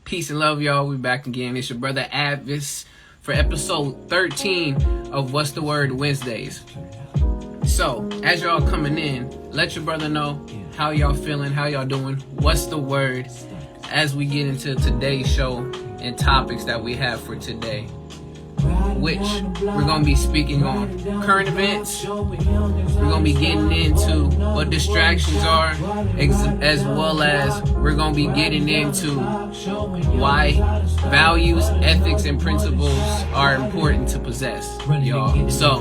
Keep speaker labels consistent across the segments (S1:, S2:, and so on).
S1: Peace and love, y'all. We back again. It's your brother A.D.V.I.S. for episode 13 of What's the Word Wednesdays. So, as y'all coming in, let your brother know how y'all feeling, how y'all doing, what's the word, as we get into today's show and topics that we have for today, which we're going to be speaking on current events. We're going to be getting into what distractions are, as well as we're going to be getting into why values, ethics, and principles are important to possess, y'all. So,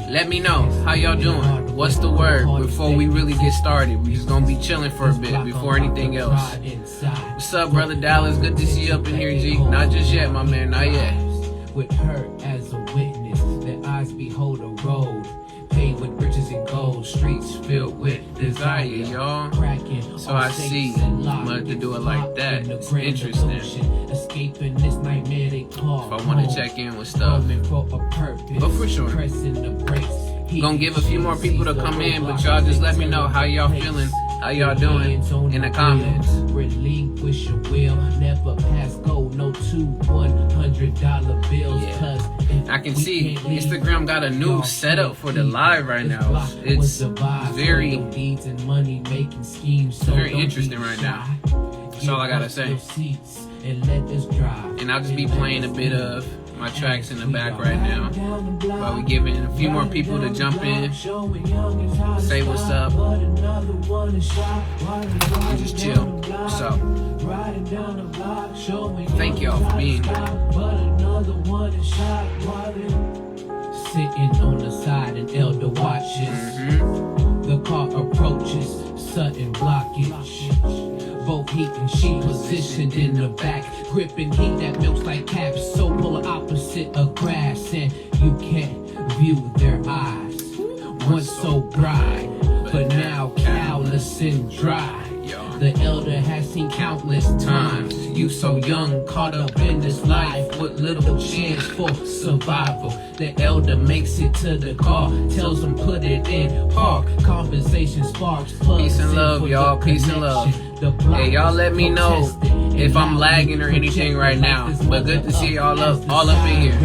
S1: let me know how y'all doing. What's the word before we really get started? We're just going to be chilling for a bit before anything else. What's up, brother Dallas? Good to see you up in here, G. Not just yet, my man. Not yet.
S2: With her as a witness, their eyes behold a road paved with riches and gold, streets filled with desire,
S1: y'all. So I see much to do it like that. It's interesting.
S2: Escaping this nightmare they call.
S1: If I want to check in with stuff, but for sure, gonna give a few more people to come in, but y'all just let me know how y'all feeling, how y'all doing in the comments.
S2: Relinquish your will, never pass go, no $200 bills.
S1: Yeah. I can see Instagram got a new setup for the live right now. It's very interesting right now. That's all I gotta say. And I'll just be playing a bit of my tracks in the back right now while we giving a few more people to jump in, say what's up, and just chill. So, thank y'all for being here.
S2: Sitting on the side, an elder watches. The car approaches, sudden blockage. Both heat and she positioned in the back, gripping heat that melts like caps, so polar opposite of grass, and you can't view their eyes. Once so bright, but now callous and dry. The elder has seen countless times. You so young, caught up in this life with little chance for survival. The elder makes it to the car, tells them put it in park. Conversation sparks.
S1: Peace and love, y'all. Peace and love. Hey, y'all let me know if I'm lagging or anything right now. But good to see y'all all up in here.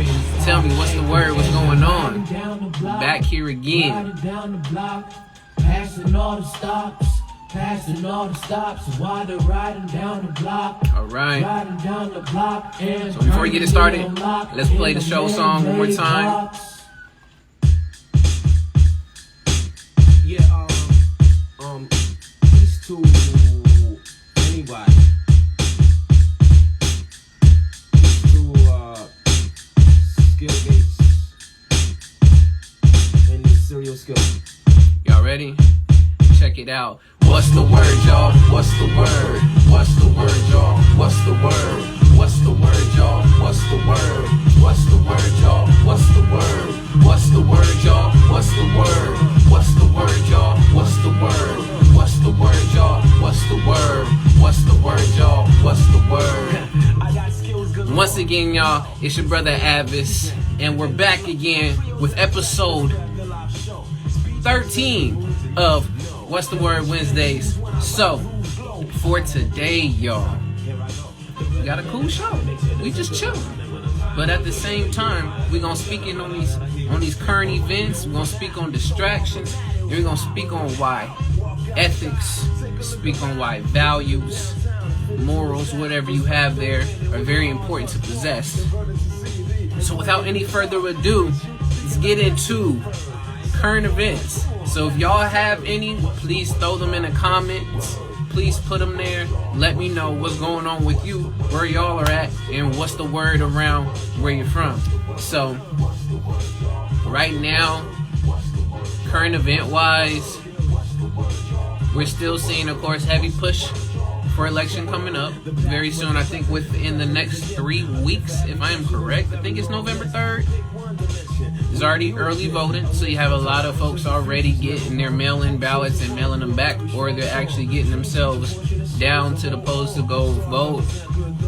S1: Tell me what's the word, what's going on. Back here again.
S2: Passing all the stops. Passing all the stops while they're riding down the block.
S1: Alright.
S2: Riding down the block.
S1: So before we get it started, let's play the show song one more time.
S2: Yeah, peace to anybody. Peace to Skill Gates and the Serial Skill.
S1: Y'all ready? Check it out. What's the word, y'all? What's the word? What's the word, y'all? What's the word? What's the word, y'all? What's the word? What's the word, y'all? What's the word? What's the word, y'all? What's the word? What's the word, y'all? What's the word? What's the word, y'all? What's the word? What's the word, y'all? What's the word? Once again, y'all, it's your brother A.D.V.I.S, and we're back again with episode 13 of What's the Word Wednesdays. So, for today, y'all, we got a cool show. We just chilling. But at the same time, we're going to speak in on these current events. We're going to speak on distractions. And we're going to speak on why ethics, speak on why values, morals, whatever you have there, are very important to possess. So without any further ado, let's get into current events. So if y'all have any, please throw them in the comments. Please put them there. Let me know what's going on with you, where y'all are at, and what's the word around where you're from. So right now, current event wise, we're still seeing, of course, heavy push for election coming up very soon. I think within the next 3 weeks, if I am correct. I think it's November 3rd. It's already early voting, so you have a lot of folks already getting their mail-in ballots and mailing them back, or they're actually getting themselves down to the polls to go vote.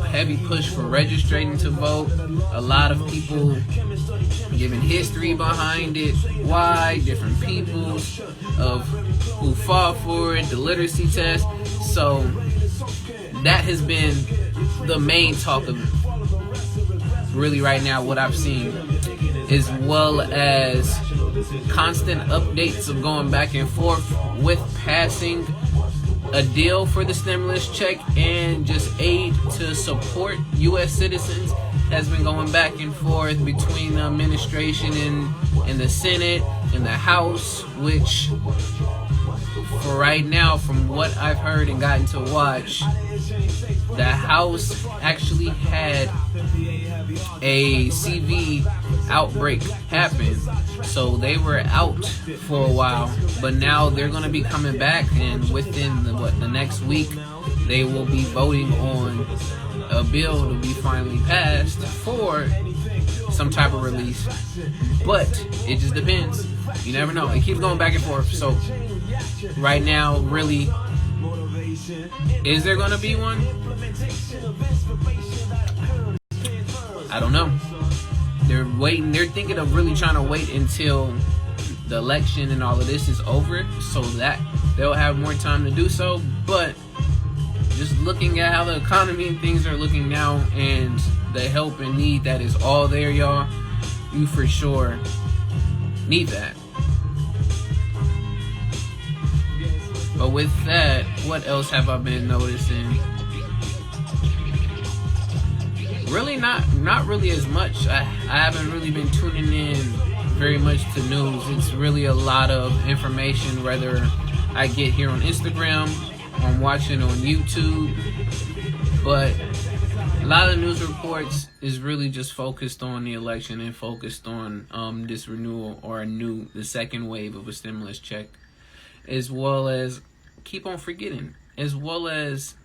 S1: Heavy push for registering to vote. A lot of people giving history behind it, why, different people of who fought for it, the literacy test. So that has been the main talk of really right now, what I've seen, as well as constant updates of going back and forth with passing a deal for the stimulus check and just aid to support U.S. citizens has been going back and forth between the administration and the Senate and the House, which for right now, from what I've heard and gotten to watch, the House actually had a CV outbreak happen. So they were out for a while, but now they're going to be coming back, and within the next week, they will be voting on a bill to be finally passed for some type of release. But it just depends. You never know. It keeps going back and forth. So right now, really, is there going to be one? I don't know. They're waiting. They're thinking of really trying to wait until the election and all of this is over, so that they'll have more time to do so. But just looking at how the economy and things are looking now, and the help and need that is all there, y'all, you for sure need that. But with that, what else have I been noticing? Really not really as much. I haven't really been tuning in very much to news. It's really a lot of information, whether I get here on Instagram, I'm watching on YouTube, but a lot of news reports is really just focused on the election and focused on this renewal or the second wave of a stimulus check, as well as, keep on forgetting, as well as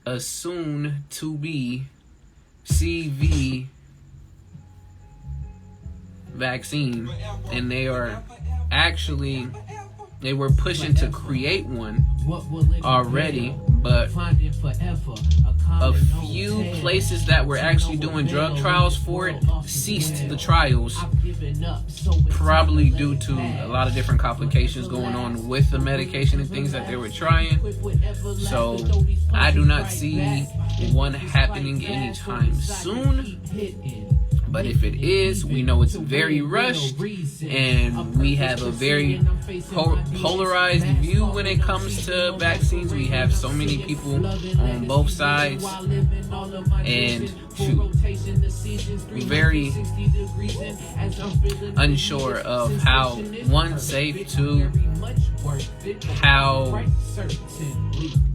S1: a soon to be CV vaccine, and they were pushing to create one already, but a few places that were actually doing drug trials for it ceased the trials, probably due to a lot of different complications going on with the medication and things that they were trying. So I do not see one happening anytime soon. But if it is, we know it's very rushed, and we have a very polarized view when it comes to vaccines. We have so many people on both sides, and very unsure of how, one, safe, two, how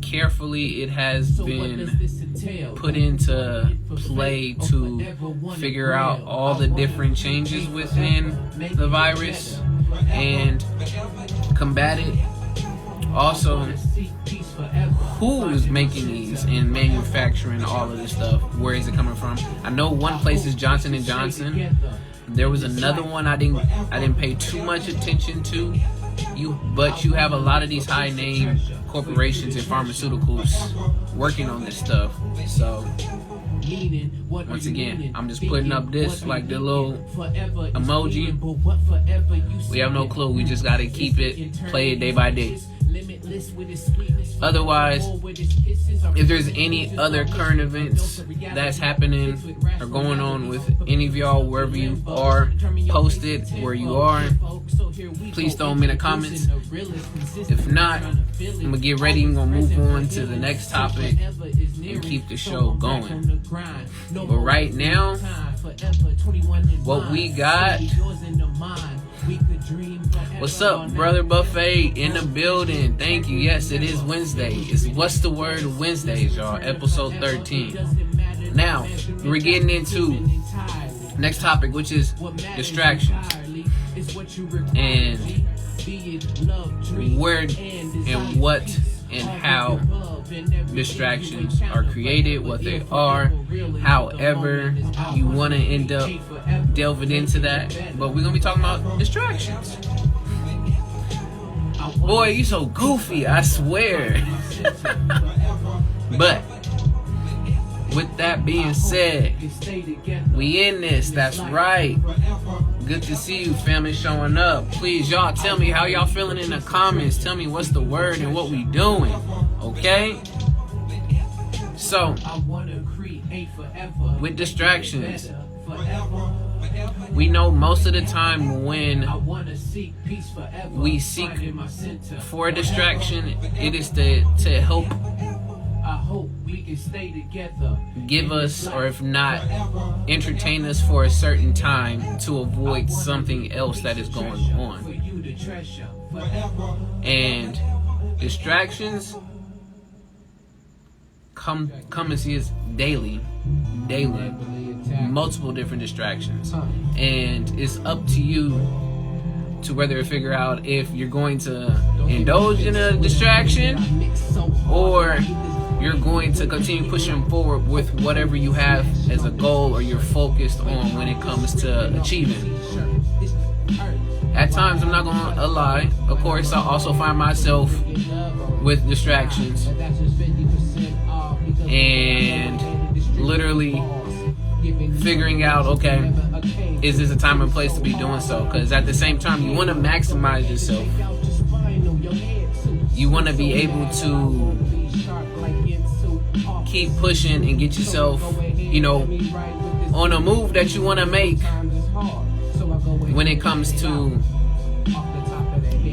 S1: carefully it has been put into play to figure out all the different changes within the virus and combat it. Also, who is making these and manufacturing all of this stuff? Where is it coming from? I know one place is Johnson & Johnson. There was another one I didn't pay too much attention to. But you have a lot of these high name corporations and pharmaceuticals working on this stuff. So once again, I'm just putting up this like the little emoji. We have no clue. We just gotta keep it, play it day by day. Otherwise, if there's any other current events that's happening or going on with any of y'all, wherever you are, post it where you are. Please throw them in the comments. If not, I'm gonna get ready and gonna move on to the next topic and keep the show going. But right now, what we got. What's up, Brother Buffet in the building? Thank you. Yes, it is Wednesday. It's What's the Word Wednesdays, y'all. Episode 13. Now, we're getting into next topic, which is distractions. And where and what and how distractions are created, what they are, however you want to end up delving into that. But we're going to be talking about distractions. Boy, you so goofy, I swear. But with that being said, we in this. That's right. Good to see you, family, showing up. Please, y'all, tell me how y'all feeling in the comments. Tell me what's the word and what we doing, okay? So, with distractions, we know most of the time when we seek for a distraction, it is to help give us, or if not, entertain us for a certain time to avoid something else that is going on. And distractions come and see us daily, multiple different distractions, and it's up to you to whether figure out if you're going to indulge in a distraction or you're going to continue pushing forward with whatever you have as a goal or you're focused on when it comes to achieving. At times, I'm not going to lie, of course, I also find myself with distractions and literally figuring out, okay, is this a time and place to be doing so? Because at the same time, you want to maximize yourself. You want to be able to keep pushing and get yourself, on a move that you want to make when it comes to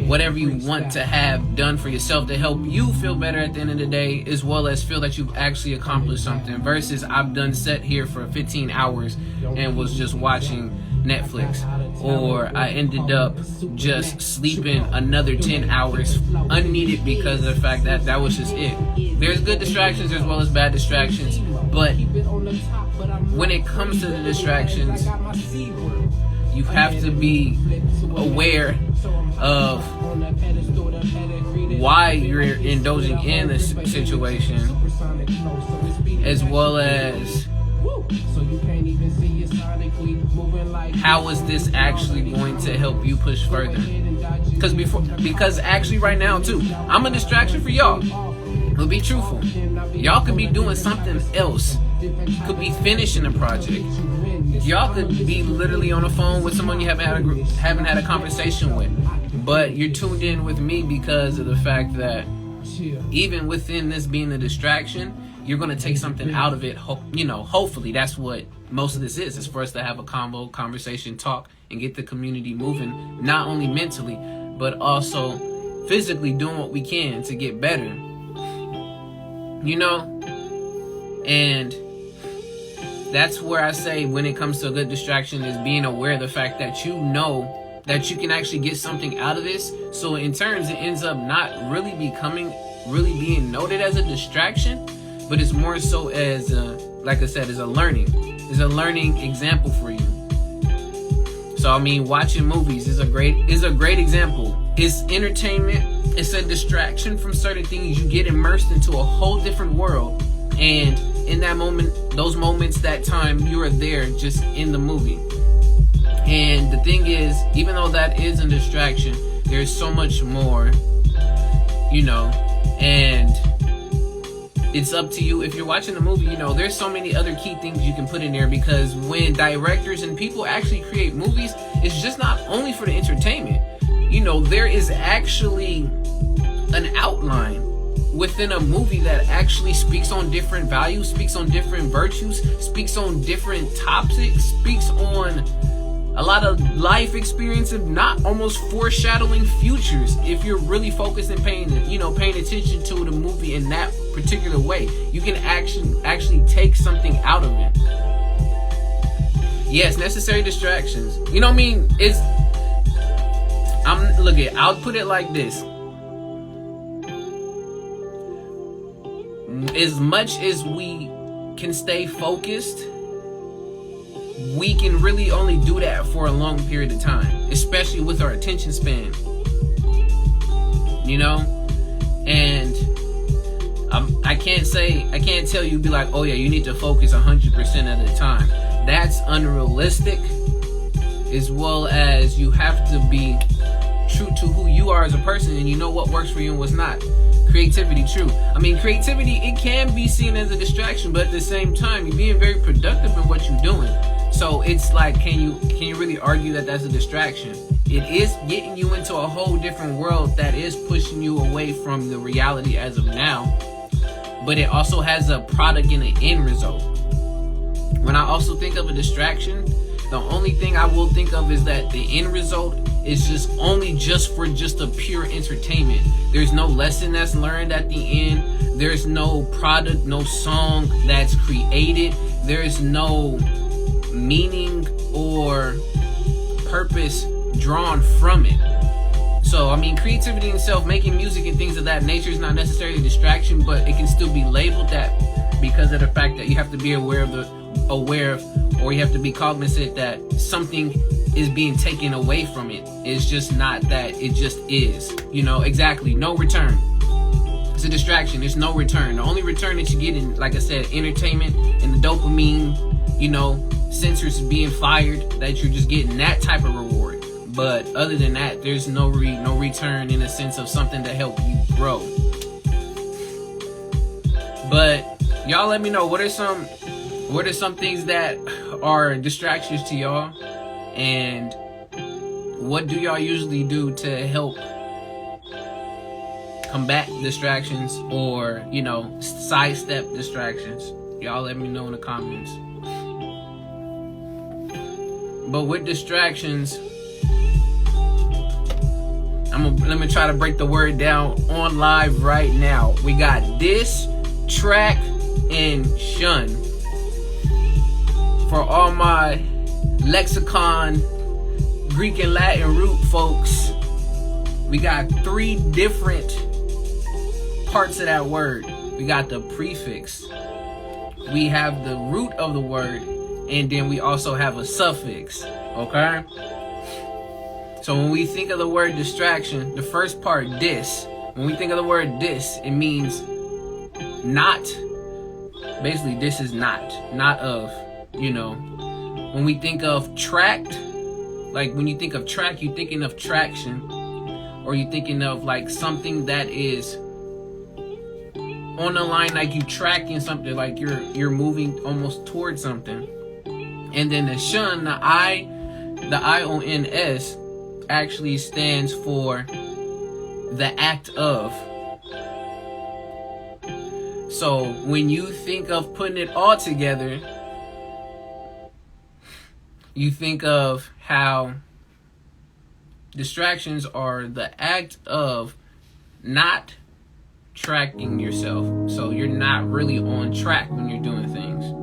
S1: whatever you want to have done for yourself to help you feel better at the end of the day, as well as feel that you've actually accomplished something, versus I've done sat here for 15 hours and was just watching Netflix, or I ended up just sleeping another 10 hours unneeded because of the fact that that was just it. There's good distractions as well as bad distractions, but when it comes to the distractions, you have to be aware of why you're indulging in a situation, as well as how is this actually going to help you push further. Because actually right now too, I'm a distraction for y'all. We'll be truthful. Y'all could be doing something else. Could be finishing a project. Y'all could be literally on the phone with someone you haven't had a conversation with. But you're tuned in with me because of the fact that even within this being a distraction, you're going to take something out of it. Hopefully that's what most of this is for us to have a conversation, talk, and get the community moving, not only mentally, but also physically doing what we can to get better. And that's where I say when it comes to a good distraction is being aware of the fact that you know that you can actually get something out of this. So in turns, it ends up not really being noted as a distraction, but it's more so as like I said, is a learning example for you. So watching movies is a great example. It's entertainment. It's a distraction from certain things. You get immersed into a whole different world, and in that moment, those moments, that time, you are there just in the movie. And the thing is, even though that is a distraction, there's so much more, and it's up to you. If you're watching the movie, there's so many other key things you can put in there, because when directors and people actually create movies, it's just not only for the entertainment. There is actually an outline within a movie that actually speaks on different values, speaks on different virtues, speaks on different topics, speaks on a lot of life experience, if not almost foreshadowing futures. If you're really focused and paying attention to the movie in that particular way, you can actually take something out of it. Yes, necessary distractions. I'll put it like this. As much as we can stay focused, we can really only do that for a long period of time, especially with our attention span. And I can't tell you, be like, oh yeah, you need to focus 100% at a time. That's unrealistic, as well as you have to be true to who you are as a person, and you know what works for you and what's not. Creativity, true. Creativity, it can be seen as a distraction, but at the same time, you're being very productive in what you're doing. So it's like, can you really argue that that's a distraction? It is getting you into a whole different world that is pushing you away from the reality as of now. but it also has a product and an end result. When I also think of a distraction, the only thing I will think of is that the end result is just for a pure entertainment. There's no lesson that's learned at the end. There's no product, no song that's created. There's no meaning or purpose drawn from it. So, I mean, creativity itself, making music and things of that nature is not necessarily a distraction, but it can still be labeled that because of the fact that you have to be aware of, or you have to be cognizant that something is being taken away from it. It's just not that, it just is. You know, exactly. No return. It's a distraction. There's no return. The only return that you get in, like I said, entertainment and the dopamine, you know, sensors being fired, that you're just getting that type of reward. But other than that, there's no return in a sense of something to help you grow. But y'all let me know, what are some things that are distractions to y'all, and what do y'all usually do to help combat distractions, or, you know, sidestep distractions? Y'all let me know in the comments. But with distractions, let me try to break the word down on live right now. We got diss, track, and shun. For all my lexicon, Greek and Latin root folks, we got 3 different parts of that word. We got the prefix, we have the root of the word, and then we also have a suffix. Okay? So when we think of the word distraction, the first part, diss, when we think of the word diss, it means not. Basically, this is not of, you know. When we think of tracked, like when you think of track, you're thinking of traction, or you're thinking of like something that is on the line, like you tracking something, like you're moving almost towards something. And then the shun, the I-O-N-S, actually stands for the act of. So when you think of putting it all together, you think of how distractions are the act of not tracking yourself. So you're not really on track when you're doing things,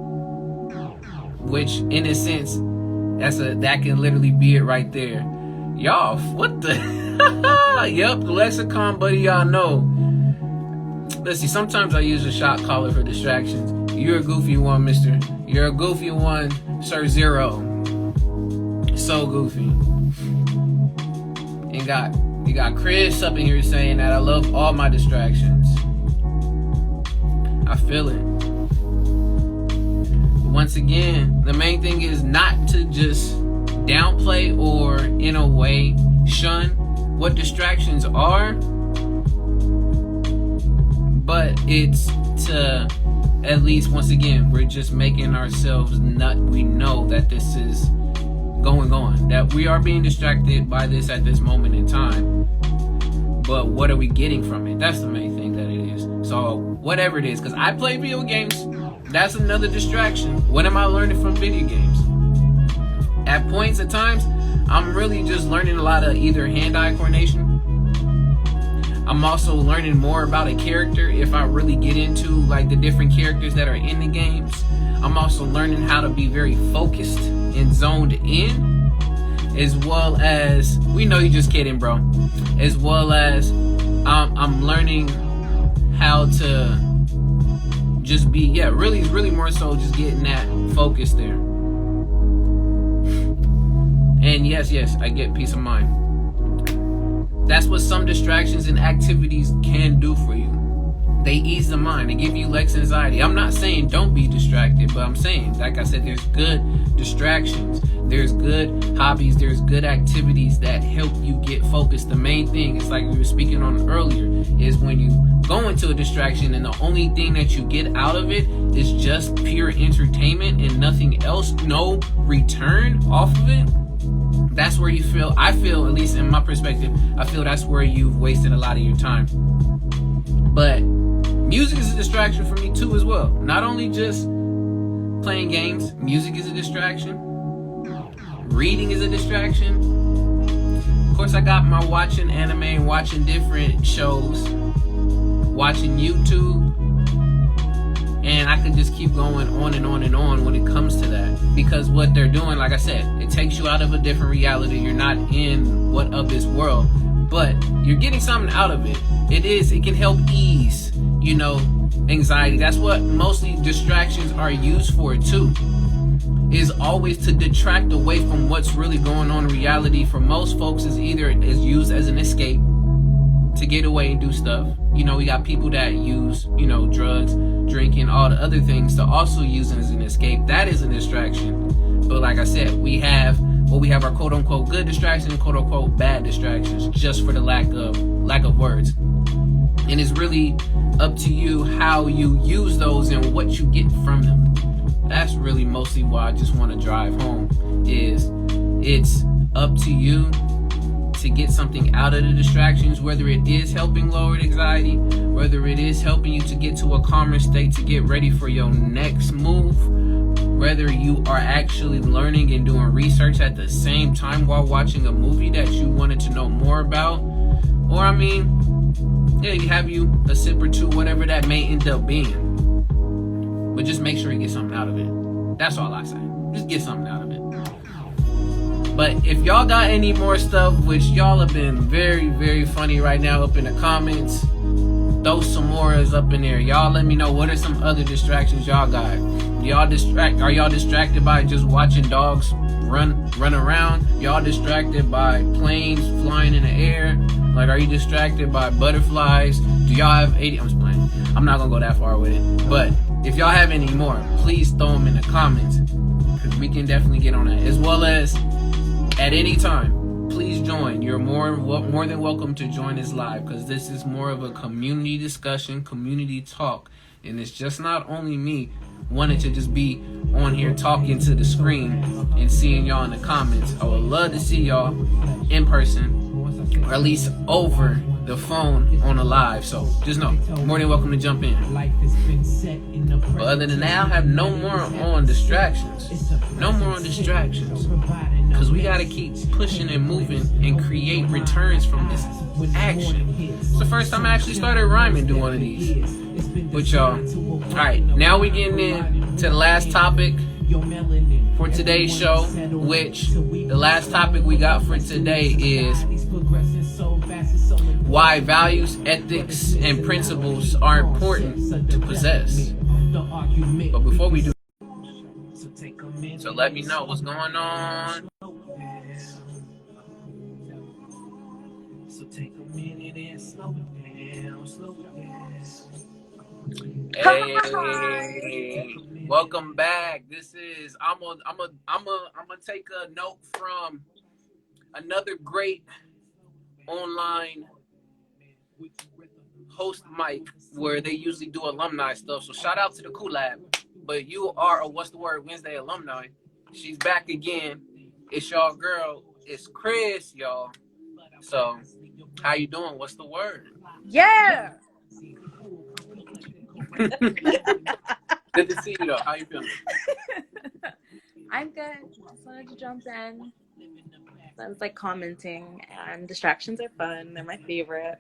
S1: which in a sense, that can literally be it right there. Y'all, what the? Yup, the lexicon, buddy, y'all know. Let's see, sometimes I use a shot collar for distractions. You're a goofy one, mister. You're a goofy one, Sir Zero. So goofy. And you got Chris up in here saying that I love all my distractions. I feel it. Once again, the main thing is not to just downplay or in a way shun what distractions are, but it's to at least, once again, we're just making ourselves nut. We know that this is going on, that we are being distracted by this at this moment in time, but what are we getting from it? That's the main thing that it is. So whatever it is, because I play video games, that's another distraction. What am I learning from video games? At points, at times, I'm really just learning a lot of either hand-eye coordination. I'm also learning more about a character if I really get into like the different characters that are in the games. I'm also learning how to be very focused and zoned in, as well as, we know you're just kidding, bro. As well as I'm learning how to just be, really more so just getting that focus there. And yes, I get peace of mind. That's what some distractions and activities can do for you. They ease the mind. They give you less anxiety. I'm not saying don't be distracted, but I'm saying, like I said, there's good distractions. There's good hobbies. There's good activities that help you get focused. The main thing is, like we were speaking on earlier, is when you go into a distraction and the only thing that you get out of it is just pure entertainment and nothing else, no return off of it. That's where I feel, at least in my perspective, I feel that's where you've wasted a lot of your time. But Music is a distraction for me too as well. Not only just playing games, music is a distraction. Reading is a distraction. Of course, I got my watching anime, watching different shows, watching YouTube, and I could just keep going on and on and on when it comes to that. Because what they're doing, like I said, it takes you out of a different reality. You're not in what of this world, but you're getting something out of it. It can help ease, anxiety. That's what mostly distractions are used for too. Is always to detract away from what's really going on in reality. For most folks, is used as an escape to get away and do stuff. We got people that use, drugs, drinking, all the other things to also use as an escape. That is a distraction. But like I said, we have our quote unquote good distractions and quote unquote bad distractions, just for the lack of words. And it's really up to you how you use those and what you get from them. That's really mostly why I just want to drive home, is it's up to you to get something out of the distractions, whether it is helping lower anxiety, whether it is helping you to get to a calmer state to get ready for your next move, whether you are actually learning and doing research at the same time while watching a movie that you wanted to know more about, or you have a sip or two, whatever that may end up being. But just make sure you get something out of it. That's all I say. Just get something out of it. But if y'all got any more stuff, which y'all have been very, very funny right now up in the comments, throw some more up in there. Y'all let me know, what are some other distractions y'all got? Are y'all distracted by just watching dogs run around? Y'all distracted by planes flying in the air? Like, are you distracted by butterflies? Do y'all have AD? I'm just playing. I'm not gonna go that far with it. But if y'all have any more, please throw them in the comments, because we can definitely get on that. As well as, at any time, please join. You're more than welcome to join us live, because this is more of a community discussion, community talk. And it's just not only me wanting to just be on here talking to the screen and seeing y'all in the comments. I would love to see y'all in person, or at least over the phone on a live. So just know, more than welcome to jump in. But other than that, I have no more on distractions. No more on distractions. Because we got to keep pushing and moving and create returns from this action. It's the first time I actually started rhyming doing one of these with y'all. Alright, now we getting into the last topic for today's show, which the last topic we got for today is why values, ethics, and principles are important to possess. But before we do, so let me know what's going on. Hey, welcome back. This is I'm gonna take a note from another great online host mic where they usually do alumni stuff. So shout out to the Collab. But you are a What's the Word Wednesday alumni. She's back again. It's y'all girl. It's Chris, y'all. So how you doing? What's the word?
S3: Yeah.
S1: Good to see you though. How you feeling?
S3: I'm good. Just wanted to jump in. I was commenting, and distractions are fun. They're my favorite.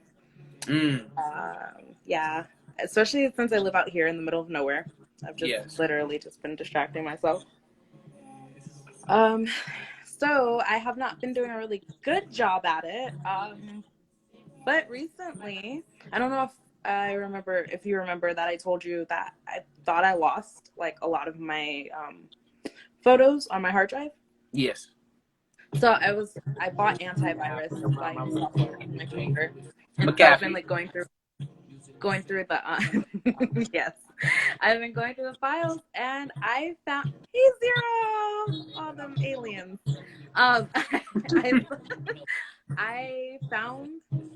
S3: Yeah, especially since I live out here in the middle of nowhere. I've just literally just been distracting myself. So I have not been doing a really good job at it. But recently, I don't know if you remember that I told you that I thought I lost a lot of my photos on my hard drive.
S1: Yes.
S3: So I bought antivirus software on my computer, and so I've been going through the yes, I've been going through the files, and I found all them aliens. I found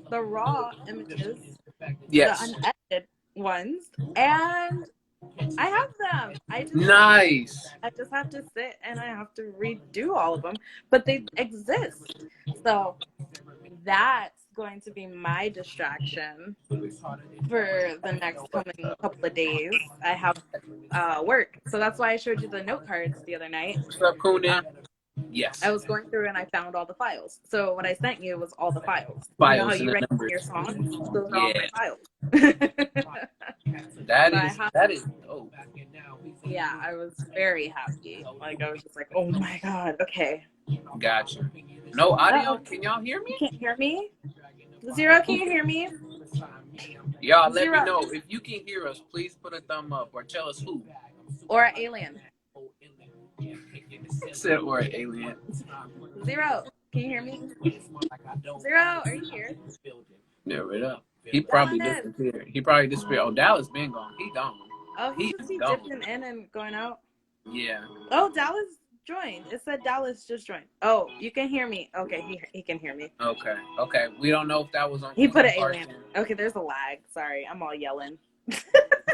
S3: the raw images, the unedited ones, and I have them. I just have to sit and I have to redo all of them, but they exist. So that's going to be my distraction for the next coming couple of days. I have work. So that's why I showed you the note cards the other night.
S1: What's up, Kunin? Yes.
S3: I was going through and I found all the files. So what I sent you was all the files. You know how
S1: Files and
S3: you
S1: the
S3: write
S1: numbers.
S3: your songs? Those are all
S1: Yeah.
S3: my files.
S1: That is dope.
S3: Yeah, I was very happy. Like, I was just like, oh my God, okay.
S1: Gotcha. No audio? Can y'all hear me?
S3: You can't hear me? Zero, can you hear me?
S1: Y'all let me
S3: Zero.
S1: know. If you can hear us, please put a thumb up or tell us who.
S3: Or an alien.
S1: Said or an alien.
S3: Zero, can you hear me? Zero, are you here?
S1: Never it up. He probably disappeared. Oh, Dallas been gone. He gone.
S3: Oh, he's just
S1: gone.
S3: dipping in and going out.
S1: Yeah.
S3: Oh, Dallas joined. It said Dallas just joined. Oh, you can hear me. Okay, he can hear me.
S1: Okay. We don't know if that was on.
S3: He put an alien. Okay, there's a lag. Sorry, I'm all yelling.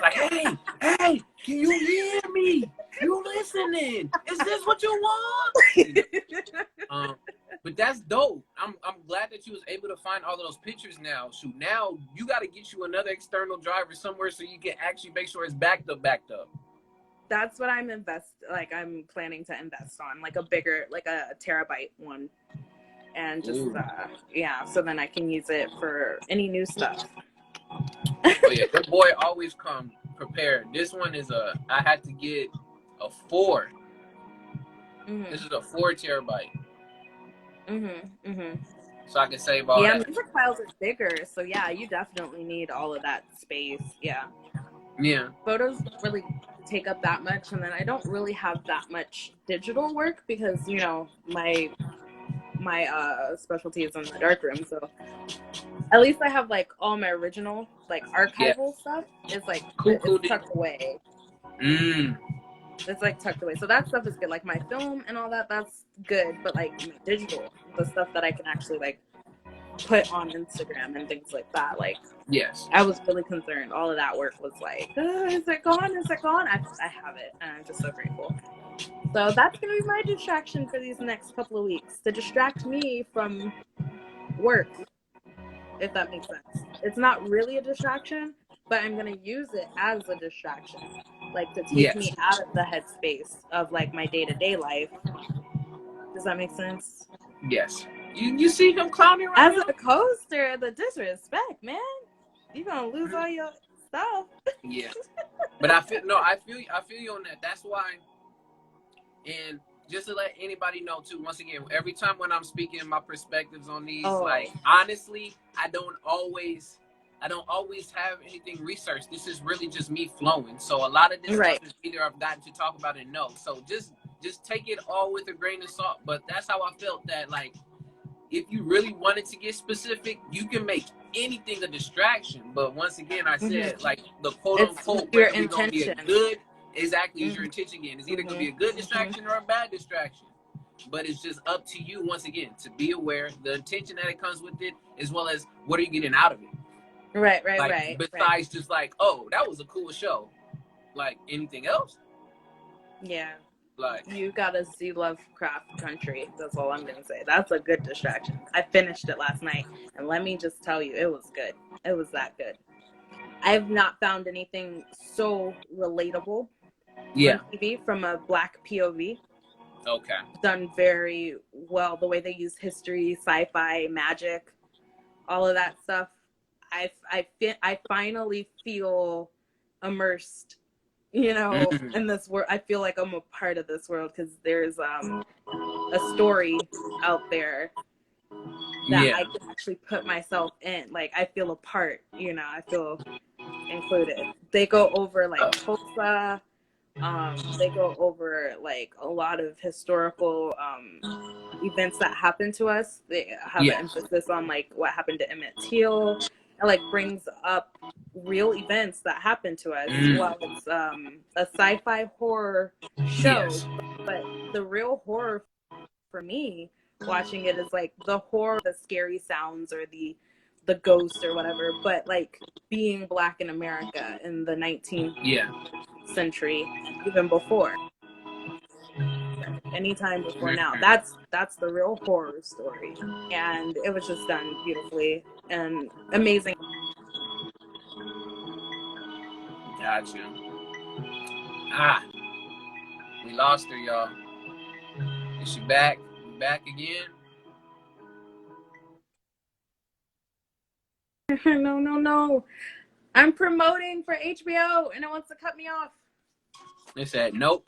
S1: Like, hey, can you hear me? You listening? Is this what you want? But that's dope. I'm glad that you was able to find all of those pictures now. Shoot, now you got to get you another external driver somewhere so you can actually make sure it's backed up.
S3: That's what I'm planning to invest on, like a bigger, like a terabyte one, and just so then I can use it for any new stuff.
S1: Oh yeah, good boy always come prepared. This one is I had to get a 4. Mm-hmm. This is a 4 terabyte. So I can save all that.
S3: Yeah, music files are bigger, so yeah, you definitely need all of that space. Yeah. Photos really take up that much, and then I don't really have that much digital work because, you know, my specialty is in the darkroom, so at least I have like all my original like archival stuff is like it's tucked away. It's like tucked away, so that stuff is good. Like my film and all that, that's good. But like my digital, the stuff that I can actually like put on Instagram and things like that, like I was really concerned. All of that work was like, is it gone? Is it gone? I have it, and I'm just so grateful. So that's gonna be my distraction for these next couple of weeks, to distract me from work, if that makes sense. It's not really a distraction, but I'm gonna use it as a distraction, like to take me out of the headspace of like my day-to-day life. Does that make sense?
S1: Yes. You see him clowning right
S3: now? As a coaster, the disrespect, man. You're gonna lose all your stuff.
S1: Yeah. But I feel you on that. That's why. And just to let anybody know too, once again, every time when I'm speaking my perspectives on these, like honestly, I don't always have anything researched. This is really just me flowing. So a lot of this stuff is either I've gotten to talk about it, no. So just take it all with a grain of salt. But that's how I felt that, like, if you really wanted to get specific, you can make anything a distraction. But once again, I said, like, the quote unquote,
S3: your intention.
S1: Exactly, is your intention again. It's either going to be a good distraction or a bad distraction. But it's just up to you, once again, to be aware, the intention that it comes with it, as well as what are you getting out of it.
S3: Right.
S1: Besides just like, oh, that was a cool show. Like, anything else?
S3: Yeah.
S1: Like,
S3: you gotta see Lovecraft Country. That's all I'm gonna say. That's a good distraction. I finished it last night, and let me just tell you, it was good. It was that good. I've not found anything so relatable on TV from a Black POV.
S1: Okay.
S3: Done very well. The way they use history, sci-fi, magic, all of that stuff. I finally feel immersed, you know, in this world. I feel like I'm a part of this world because there's a story out there that I can actually put myself in. Like, I feel a part, you know, I feel included. They go over like Tulsa. They go over like a lot of historical events that happened to us. They have an emphasis on like what happened to Emmett Till, and like brings up real events that happened to us. Well, it's a sci-fi horror show, but the real horror for me watching it is like the horror, the scary sounds, or the ghost or whatever, but like being Black in America in the 19th century, even before, anytime before now. That's the real horror story, and it was just done beautifully. and amazing.
S1: Gotcha. Ah, we lost her, y'all. Is she back? Back again?
S3: No. I'm promoting for HBO and it wants to cut me off.
S1: It said nope.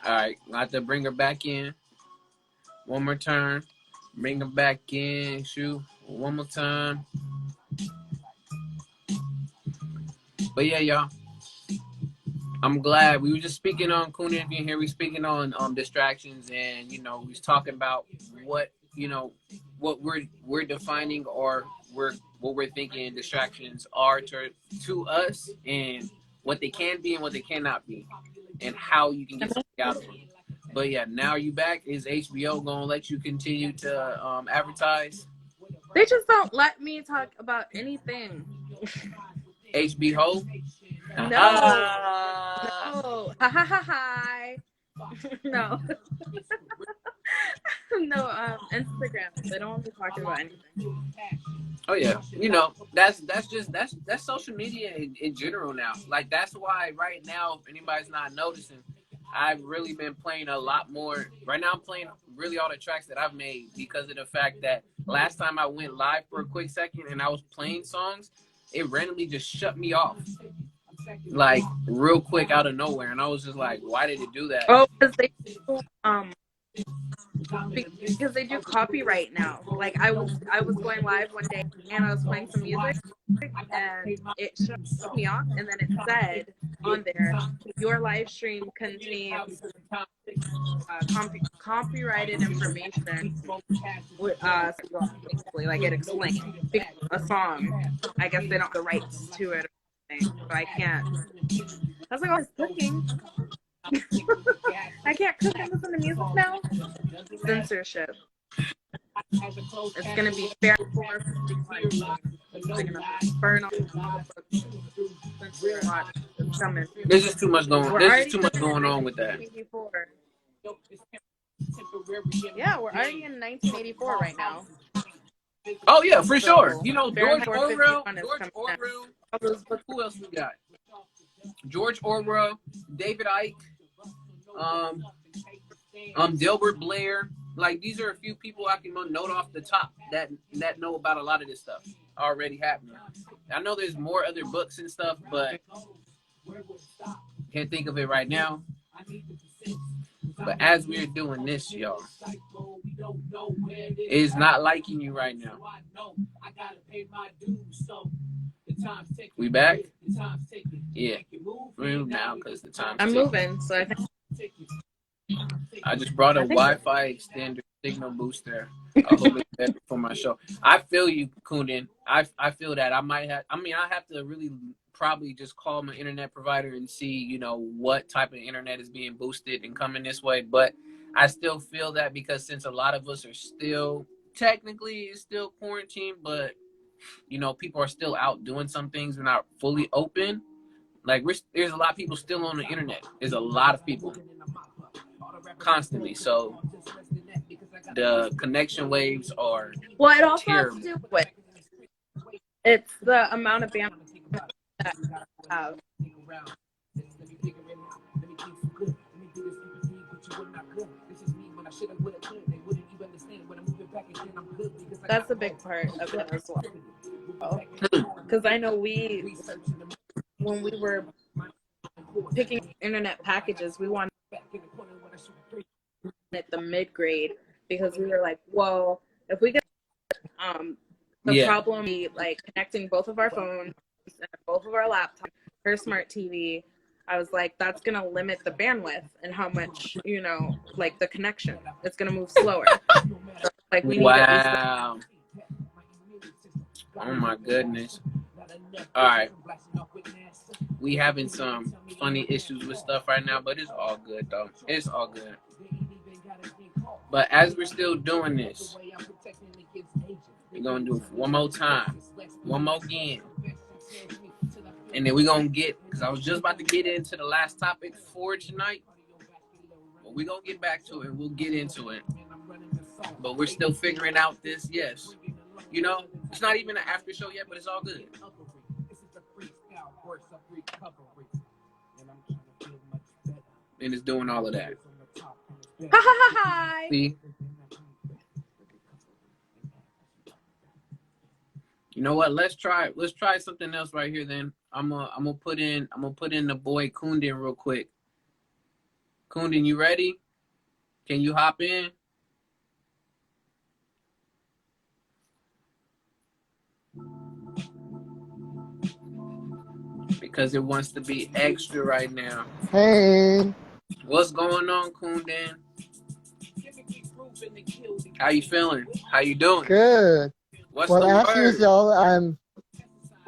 S1: All right, I have to bring her back in. One more turn. Bring her back in. Shoot. One more time. But yeah, y'all. I'm glad we were just speaking on Kunin. If you here, we speaking on distractions, and we was talking about what what we're defining or what we're thinking distractions are to us, and what they can be and what they cannot be, and how you can get something out of them. But yeah, now you back. Is HBO gonna let you continue to advertise?
S3: They just don't let me talk about anything.
S1: HBO?
S3: No. No. Hi. No. No, Instagram. They don't want me talking about anything.
S1: Oh yeah, that's social media in general now. Like that's why right now, if anybody's not noticing, I've really been playing a lot more. Right now, I'm playing really all the tracks that I've made because of the fact that last time I went live for a quick second and I was playing songs, it randomly just shut me off, like real quick out of nowhere, and I was just like, why did it do that?
S3: Oh, because they do copyright now. Like I was going live one day and I was playing some music and it shut me off, and then it said on there, your live stream contains copyrighted information. Basically, like it explained a song. I guess they don't have the rights to it, or anything, so I can't. I was like, oh, it's cooking. I can't cook and listen to music now. Censorship. It's gonna be fair for they're gonna burn all the books. Watch. It's coming.
S1: There's just too much going. There's just too much going on with that.
S3: 1984. Yeah, we're already in 1984 right now.
S1: Oh yeah, for sure.
S3: Fahrenheit
S1: George Orwell.
S3: 451
S1: Who else we got? George Orwell, David Icke, Delbert Blair. Like these are a few people I can note off the top that know about a lot of this stuff already happening. I know there's more other books and stuff, but can't think of it right now. But as we're doing this, y'all, it's not liking you right now. We back? Yeah. Move now because the time's
S3: I'm
S1: ticking.
S3: moving, so I think
S1: I just brought a Wi-Fi extender signal booster. I hope it's better for my show. I feel you, Kunin. I feel that. I have to really probably just call my internet provider and see, what type of internet is being boosted and coming this way. But I still feel that because since a lot of us are still technically it's still quarantined, but people are still out doing some things. We're not fully open. Like there's a lot of people still on the internet. There's a lot of people constantly. So the connection waves are
S3: it also
S1: terrible.
S3: has to do with it's the amount of bandwidth that I have. That's a big part of it as well. Because I know when we were picking internet packages, we wanted the mid-grade because we were like, well, if we get problem be like connecting both of our phones and both of our laptops, her smart TV, I was like, that's gonna limit the bandwidth and how much like the connection. It's gonna move slower. So, like we need
S1: wow. Oh my goodness. All right. We having some funny issues with stuff right now, but it's all good though. It's all good. But as we're still doing this, we're gonna do it one more time. One more again. And then we're gonna because I was just about to get into the last topic for tonight. But we're gonna get back to it. We'll get into it. But we're still figuring out this, yes. You know, it's not even an after show yet, but it's all good. And it's doing all of that.
S3: Hi.
S1: See? You know what? Let's try something else right here. Then I'm gonna put in the boy Kundin real quick. Kundin, you ready? Can you hop in? Because it wants to be extra right now.
S4: Hey,
S1: What's going on, Kundin? How you feeling? How you doing?
S4: good.
S1: What's
S4: Well,
S1: the word?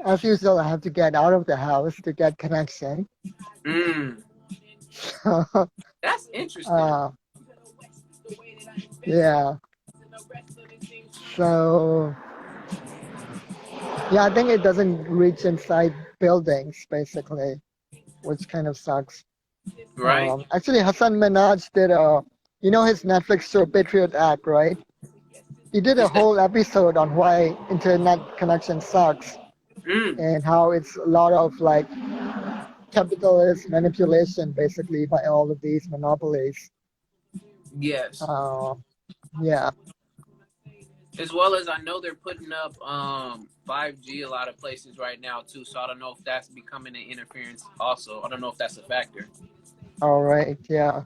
S4: as usual, I have to get out of the house to get connection. So,
S1: That's interesting.
S4: uh, yeah. So, yeah, I think it doesn't reach inside buildings, basically, which kind of sucks.
S1: Right?
S4: Actually, Hassan Minaj did his Netflix show Patriot Act, right? He did a
S1: Is that?
S4: whole episode on why internet connection sucks and how it's a lot of like capitalist manipulation, basically, by all of these monopolies.
S1: Yes.
S4: Yeah.
S1: As well as I know they're putting up 5G a lot of places right now too. So I don't know if that's becoming an interference also. I don't know if that's a factor.
S4: All right. Yeah.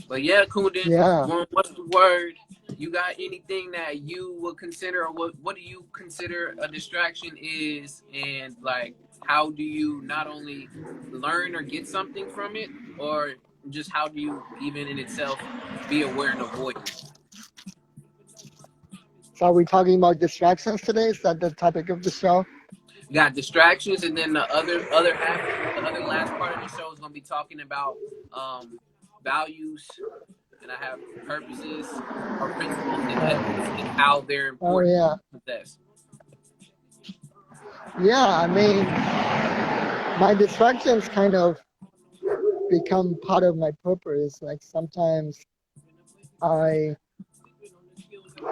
S1: But yeah, Kundin,
S4: Yeah.
S1: what's the word? You got anything that you would consider, or what do you consider a distraction is, and like how do you not only learn or get something from it, or just how do you even in itself be aware and avoid it?
S4: So are we talking about distractions today? Is that the topic of the show?
S1: You got distractions, and then the other half, the other last part of the show is going to be talking about values, and I have purposes or principles and ethics and how they're
S4: Oh
S1: important
S4: yeah.
S1: to possess.
S4: Yeah. I mean, my distractions kind of become part of my purpose. Like sometimes I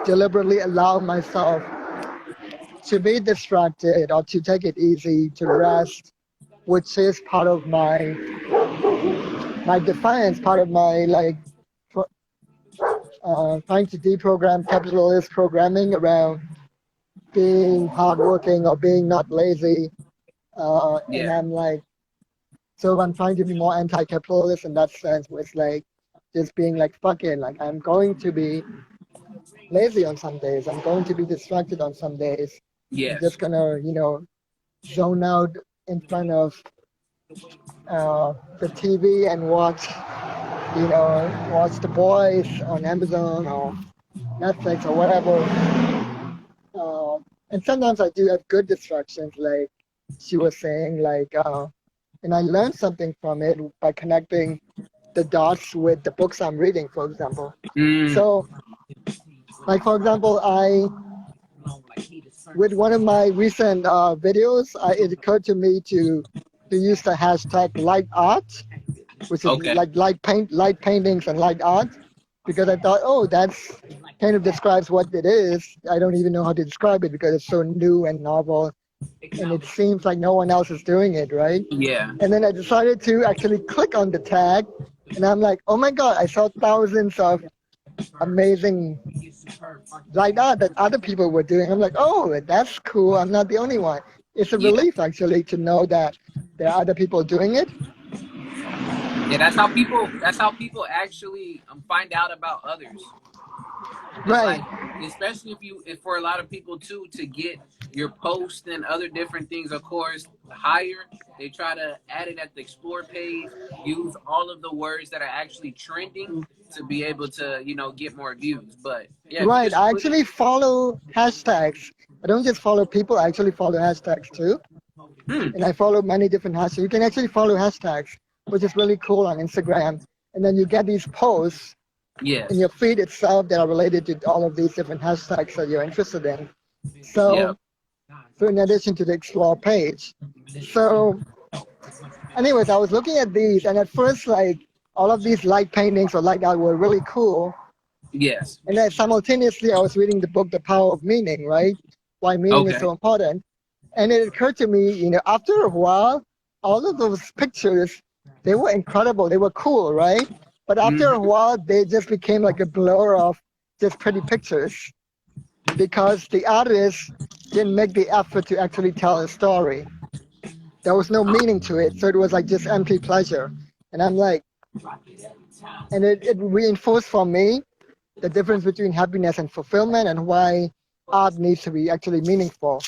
S4: deliberately allow myself to be distracted or to take it easy, to rest, which is part of my defiance, part of my like trying to deprogram capitalist programming around being hardworking or being not lazy. And
S1: Yeah.
S4: I'm like, so I'm trying to be more anti-capitalist in that sense, where it's like just being like, fuck it, like I'm going to be lazy on some days. I'm going to be distracted on some days. I'm
S1: Yes.
S4: just gonna, zone out in front of the TV and watch The Boys on Amazon or Netflix or whatever. Uh, and sometimes I do have good distractions, like she was saying, and I learned something from it by connecting the dots with the books I'm reading, for example. So, like for example, with one of my recent videos, it occurred to me to use the hashtag light art, which is
S1: Okay.
S4: like light paintings and light art, because I thought, oh, that's kind of describes what it is. I don't even know how to describe it because it's so new and novel, and it seems like no one else is doing it, right?
S1: Yeah.
S4: And then I decided to actually click on the tag, and I'm like, oh my god, I saw thousands of amazing light art that other people were doing. I'm like, oh, that's cool. I'm not the only one. It's a
S1: Yeah.
S4: relief actually to know that there are other people doing it.
S1: Yeah. That's how people actually find out about others. It's
S4: Right.
S1: like, especially if for a lot of people too, to get your post and other different things, of course, higher, they try to add it at the explore page, use all of the words that are actually trending to be able to, get more views. But yeah, if you
S4: Right.
S1: just
S4: I
S1: put it,
S4: actually follow hashtags. I don't just follow people, I actually follow hashtags too. And I follow many different hashtags. You can actually follow hashtags, which is really cool on Instagram. And then you get these posts in
S1: yes,
S4: your feed itself that are related to all of these different hashtags that you're interested in.
S1: yeah,
S4: So in addition to the explore page. So anyways, I was looking at these and at first like all of these light paintings or light art were really cool.
S1: Yes.
S4: And then simultaneously, I was reading the book, The Power of Meaning, right? Why meaning is
S1: Okay.
S4: so important. And it occurred to me, after a while, all of those pictures, they were incredible. They were cool, right? But after a
S1: Mm-hmm.
S4: while, they just became like a blur of just pretty pictures because the artist didn't make the effort to actually tell a story. There was no meaning to it. So it was like just empty pleasure. And I'm like, and it reinforced for me the difference between happiness and fulfillment and why art needs to be actually meaningful,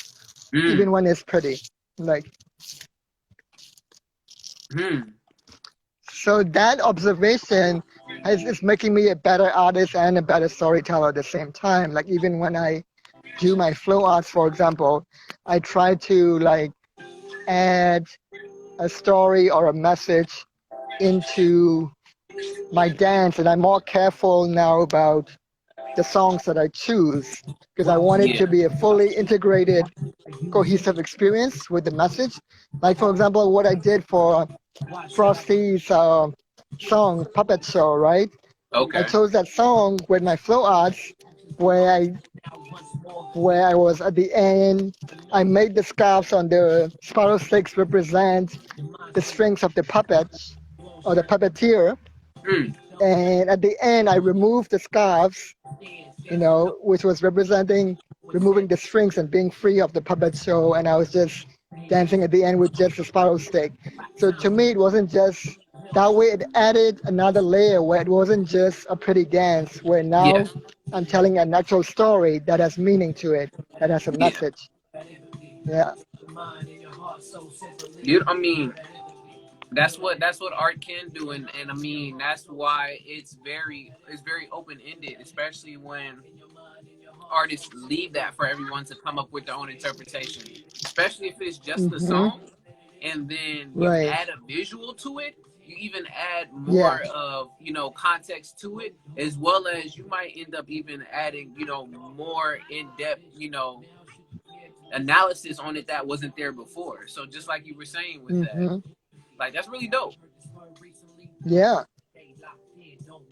S4: even
S1: Mm.
S4: when it's pretty. Like,
S1: Hmm.
S4: so that observation is making me a better artist and a better storyteller at the same time. Like even when I do my flow arts, for example, I try to like add a story or a message into my dance, and I'm more careful now about the songs that I choose because I want it
S1: Yeah.
S4: to be a fully integrated, cohesive experience with the message. Like for example, what I did for Frosty's song Puppet Show, right? I
S1: Okay.
S4: chose that song with my flow arts where I was at the end. I made the scarves on the spiral sticks represent the strings of the puppets or the puppeteer.
S1: Mm.
S4: And at the end, I removed the scarves, which was representing removing the strings and being free of the puppet show. And I was just dancing at the end with just a spiral stick. So to me, it wasn't just that way. It added another layer where it wasn't just a pretty dance, where
S1: Yeah.
S4: now I'm telling a natural story that has meaning to it, that has a
S1: Yeah.
S4: message. Yeah.
S1: I mean, that's what art can do, and I mean that's why it's very open ended, especially when artists leave that for everyone to come up with their own interpretation. Especially if it's just the
S4: Mm-hmm.
S1: song, and then you
S4: Right.
S1: add a visual to it. You even add
S4: Yeah.
S1: more of context to it, as well as you might end up even adding more in depth analysis on it that wasn't there before. So just like you were saying with that,
S4: Mm-hmm.
S1: like that's really dope.
S4: Yeah.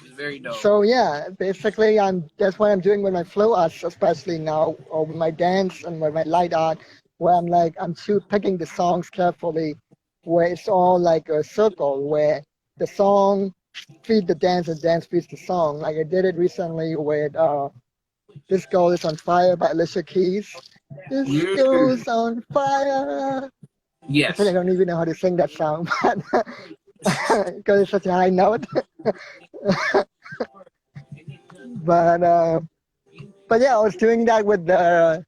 S1: It's very dope.
S4: So yeah, basically, that's what I'm doing with my flow arts, especially now, or with my dance and with my light art, where I'm picking the songs carefully, where it's all like a circle, where the song feeds the dance and dance feeds the song. Like I did it recently with "This Girl Is on Fire" by Alicia Keys. This
S1: Mm.
S4: girl's on fire. Actually, I
S1: Yes.
S4: don't even know how to sing that song, but because it's such a high note. but uh, But yeah, I was doing that with the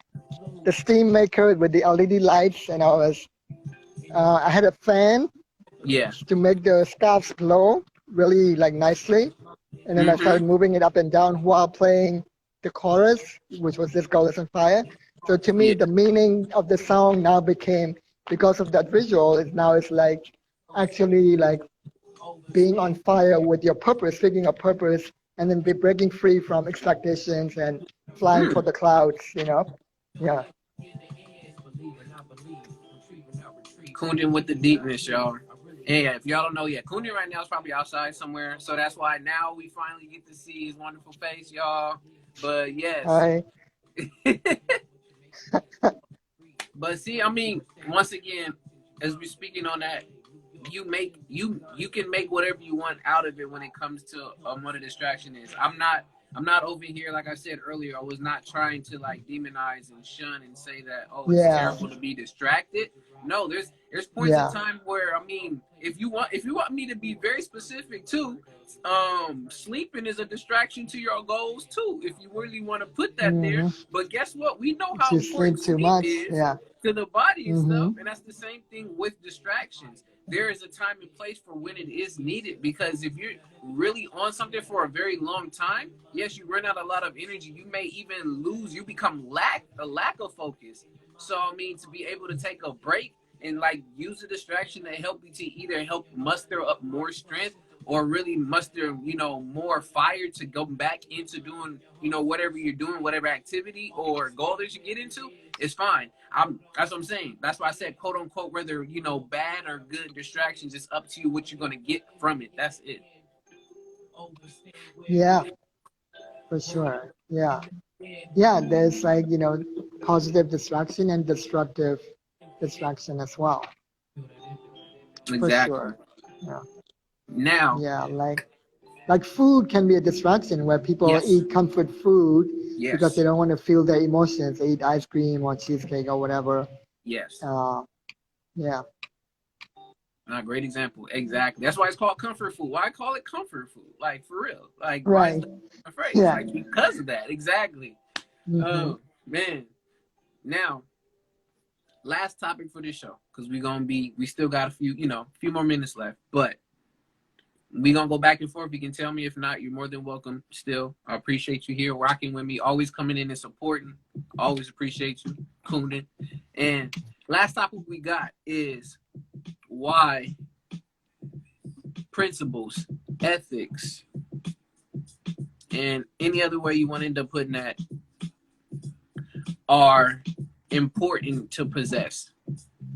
S4: steam maker with the LED lights, and I had a fan
S1: Yeah.
S4: to make the scarves glow really like nicely, and then I started
S1: Mm-hmm.
S4: moving it up and down while playing the chorus, which was "This Girl Is on Fire." So to me,
S1: Yeah.
S4: the meaning of the song now became because of that visual. It's like actually like being on fire with your purpose, figuring a purpose, and then be breaking free from expectations and flying for
S1: Mm.
S4: the clouds. Yeah.
S1: Kundin with the deepness, y'all. And yeah, if y'all don't know yet, Kundin right now is probably outside somewhere. So that's why now we finally get to see his wonderful face, y'all. But yes.
S4: I
S1: But see, I mean, once again, as we're speaking on that, you can make whatever you want out of it when it comes to what a distraction is. I'm not over here, like I said earlier. I was not trying to like demonize and shun and say that, oh, it's
S4: yeah,
S1: terrible to be distracted. No, there's points in
S4: yeah.
S1: time where, I mean, if you want me to be very specific too, sleeping is a distraction to your goals too, if you really want to put that there.
S4: Mm-hmm.
S1: But guess what? We know
S4: If
S1: how
S4: you
S1: important
S4: sleep too
S1: sleep
S4: much,
S1: is
S4: yeah.
S1: to the body and
S4: Mm-hmm.
S1: stuff, and that's the same thing with distractions. There is a time and place for when it is needed, because if you're really on something for a very long time, yes, you run out a lot of energy. You may even you become a lack of focus. So I mean, to be able to take a break and like use a distraction to help you to either help muster up more strength or really muster more fire to go back into doing whatever you're doing, whatever activity or goal that you get into, it's fine. That's what I'm saying. That's why I said quote unquote, whether bad or good distractions, it's up to you what you're gonna get from it. That's it.
S4: Yeah. For sure. Yeah. Yeah, there's like, positive distraction and destructive distraction as well. For
S1: Exactly.
S4: sure. Yeah.
S1: Now,
S4: Yeah, like food can be a distraction where people
S1: yes,
S4: eat comfort food because they
S1: yes,
S4: don't want to feel their emotions. They eat ice cream or cheesecake or whatever.
S1: yes.
S4: Uh, yeah.
S1: Not a great example. Exactly. That's why it's called comfort food. Why I call it comfort food? Like for real. Like why is
S4: Right.
S1: that a phrase?
S4: Yeah.
S1: Like because of that. Exactly.
S4: Hmm.
S1: Oh man. Now, last topic for this show because we still got a few more minutes left, but we gonna go back and forth. You can tell me if not. You're more than welcome. Still, I appreciate you here rocking with me. Always coming in and supporting. Always appreciate you, Kunden. And last topic we got is why principles, ethics, and any other way you want to end up putting that are important to possess.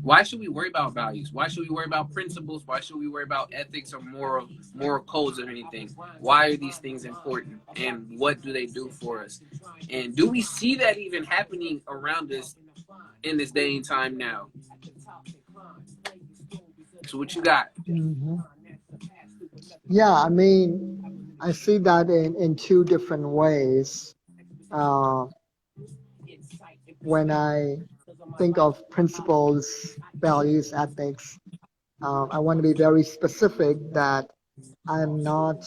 S1: Why should we worry about values? Why should we worry about principles? Why should we worry about ethics or moral codes or anything? Why are these things important? And what do they do for us? And do we see that even happening around us in this day and time now? So what you got?
S4: Hmm. Yeah, I mean, I see that in two different ways. Uh, when I think of principles, values, ethics, I want to be very specific that I'm not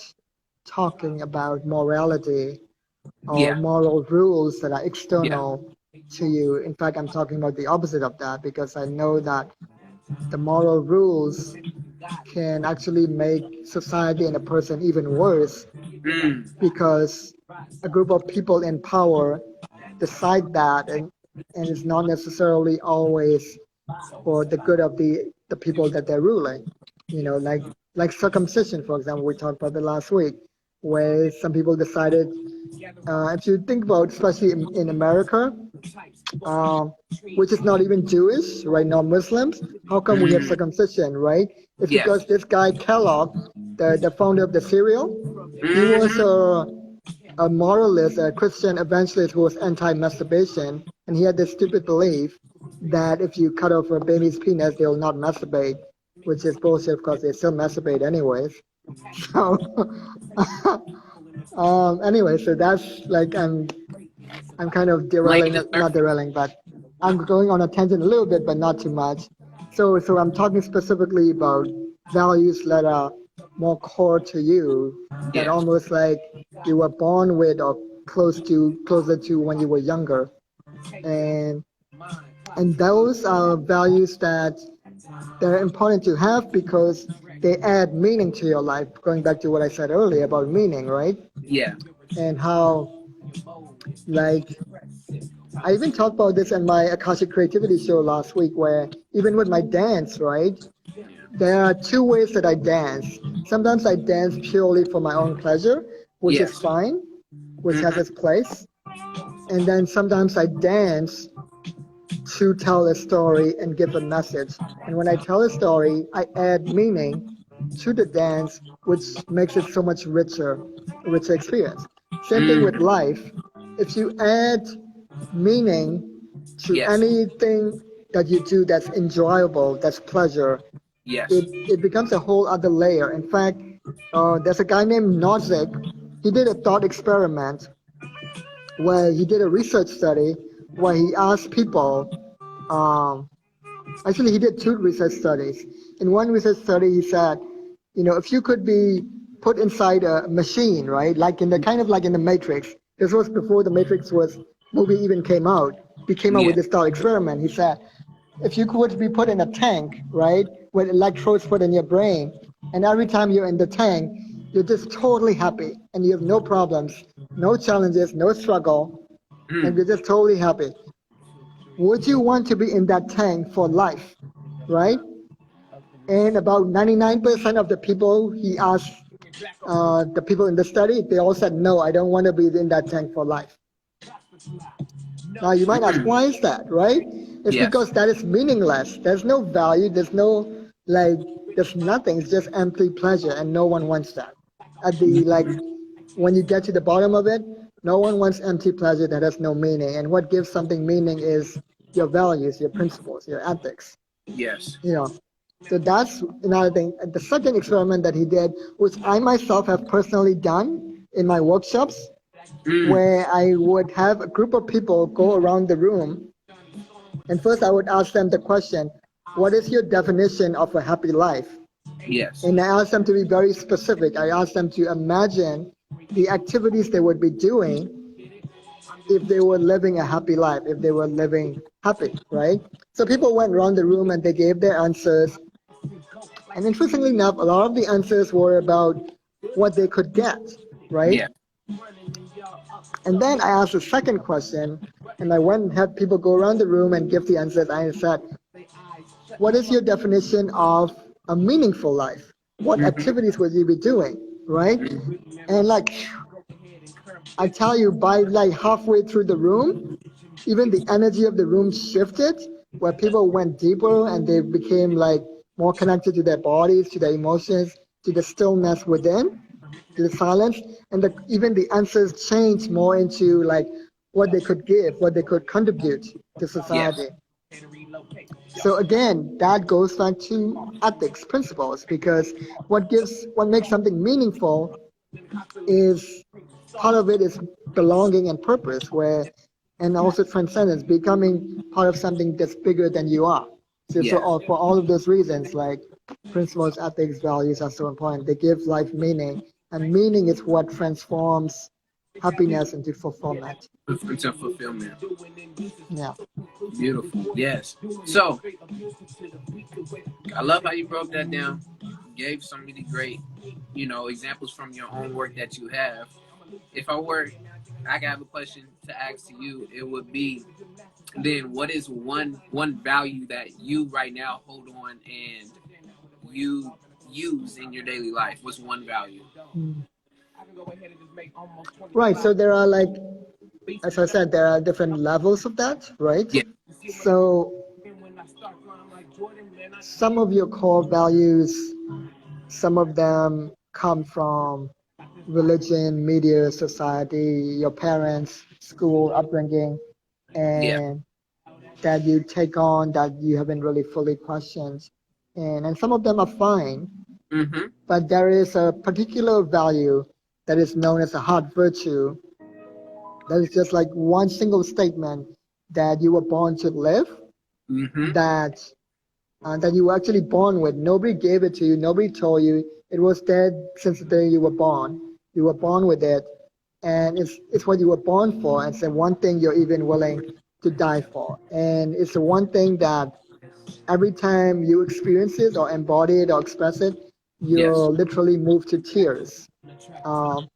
S4: talking about morality or
S1: Yeah,
S4: moral rules that are
S1: yeah,
S4: external to you. In fact, I'm talking about the opposite of that because I know that the moral rules can actually make society and a person even worse because a group of people in power decide that, and it's not necessarily always for the good of the people that they're ruling. Like circumcision, for example, we talked about it last week, where some people decided, if you think about, especially in America, um, which is not even Jewish, right? Not Muslims. How come we have circumcision, right? It's
S1: yes.
S4: because this guy Kellogg, the founder of the cereal, he was
S1: Mm-hmm.
S4: a moralist, a Christian evangelist who was anti-masturbation, and he had this stupid belief that if you cut off a baby's penis, they'll not masturbate, which is bullshit because they still masturbate anyways. So, anyway, so that's like I'm kind of
S1: Laying
S4: derailing,
S1: the
S4: not
S1: surface.
S4: derailing, but I'm going on a tangent a little bit, but not too much. So I'm talking specifically about values that are more core to you, that
S1: Yeah,
S4: almost like you were born with or closer to when you were younger, and those are values that they're important to have because they add meaning to your life. Going back to what I said earlier about meaning, right?
S1: yeah,
S4: And how like I even talked about this in my Akashic Creativity show last week, where even with my dance, right, there are two ways that I dance. Sometimes I dance purely for my own pleasure, which is
S1: yes.
S4: fine, which has
S1: Mm-hmm.
S4: its place. And then sometimes I dance to tell a story and give a message. And when I tell a story, I add meaning to the dance, which makes it so much richer experience. Same thing with
S1: Mm.
S4: life. If you add meaning to
S1: Yes,
S4: anything that you do that's enjoyable, that's pleasure,
S1: yes.
S4: it becomes a whole other layer. In fact, there's a guy named Nozick. He did a thought experiment where he did a research study where he asked people. Um, Actually, he did two research studies. In one research study, he said, if you could be put inside a machine, right, like in the kind of like in the Matrix. This was before the Matrix was movie even came out. He came out
S1: Yeah.
S4: with this thought experiment. He said, if you could be put in a tank, right, with electrodes put in your brain, and every time you're in the tank, you're just totally happy and you have no problems, no challenges, no struggle, and
S1: Mm.
S4: you're just totally happy. Would you want to be in that tank for life, right? And about 99% of the people he asked, the people in the study, they all said, no, I don't want to be in that tank for life. Now you might ask,
S1: Mm.
S4: why is that, right? It's
S1: Yes.
S4: because that is meaningless. There's no value. There's no, like, there's nothing. It's just empty pleasure, and no one wants that. At the, like, when you get to the bottom of it, No one wants empty pleasure that has no meaning. And what gives something meaning is your values, your principles, your ethics.
S1: Yes.
S4: You know, so that's another thing. The second experiment that he did, which I myself have personally done in my workshops,
S1: Mm.
S4: where I would have a group of people go around the room, and first I would ask them the question, what is your definition of a happy life?
S1: Yes.
S4: And I asked them to be very specific. I asked them to imagine the activities they would be doing if they were living a happy life, if they were living happy, right? So people went around the room and they gave their answers. And interestingly enough, a lot of the answers were about what they could get, right?
S1: Yeah.
S4: And then I asked a second question, and I went and had people go around the room and give the answers. I said, what is your definition of a meaningful life? What
S1: Mm-hmm.
S4: activities would you be doing, right? And like, I tell you, by like halfway through the room, even the energy of the room shifted, where people went deeper and they became like more connected to their bodies, to their emotions, to the stillness within, to the silence, and even the answers changed more into like what they could give, what they could contribute to
S1: Yes.
S4: society. So again, that goes back to ethics principles, because what makes something meaningful is part of it is belonging and purpose, where and also transcendence, becoming part of something that's bigger than you are.
S1: Yeah.
S4: For all of those reasons, like principles, ethics, values are so important. They give life meaning, and meaning is what transforms happiness into fulfillment.
S1: Until fulfillment.
S4: Yeah.
S1: Beautiful. Yes. So I love how you broke that down. Gave so many great, examples from your own work that you have. If I have a question to ask to you, it would be then what is one value that you right now hold on and you use in your daily life? What's one value?
S4: Mm. Right. So there are like, as I said, there are different levels of that, right?
S1: Yeah.
S4: So some of your core values, some of them come from religion, media, society, your parents, school, upbringing,
S1: Yeah.
S4: and that you take on that you haven't really fully questioned. And some of them are fine,
S1: Mm-hmm.
S4: but there is a particular value that is known as a heart virtue. That is just like one single statement that you were born to live,
S1: Mm-hmm.
S4: that that you were actually born with. Nobody gave it to you. Nobody told you. It was there since the day you were born. You were born with it, and it's what you were born for. It's the one thing you're even willing to die for, and it's the one thing that every time you experience it or embody it or express it,
S1: Yes.
S4: you're literally moved to tears. Um,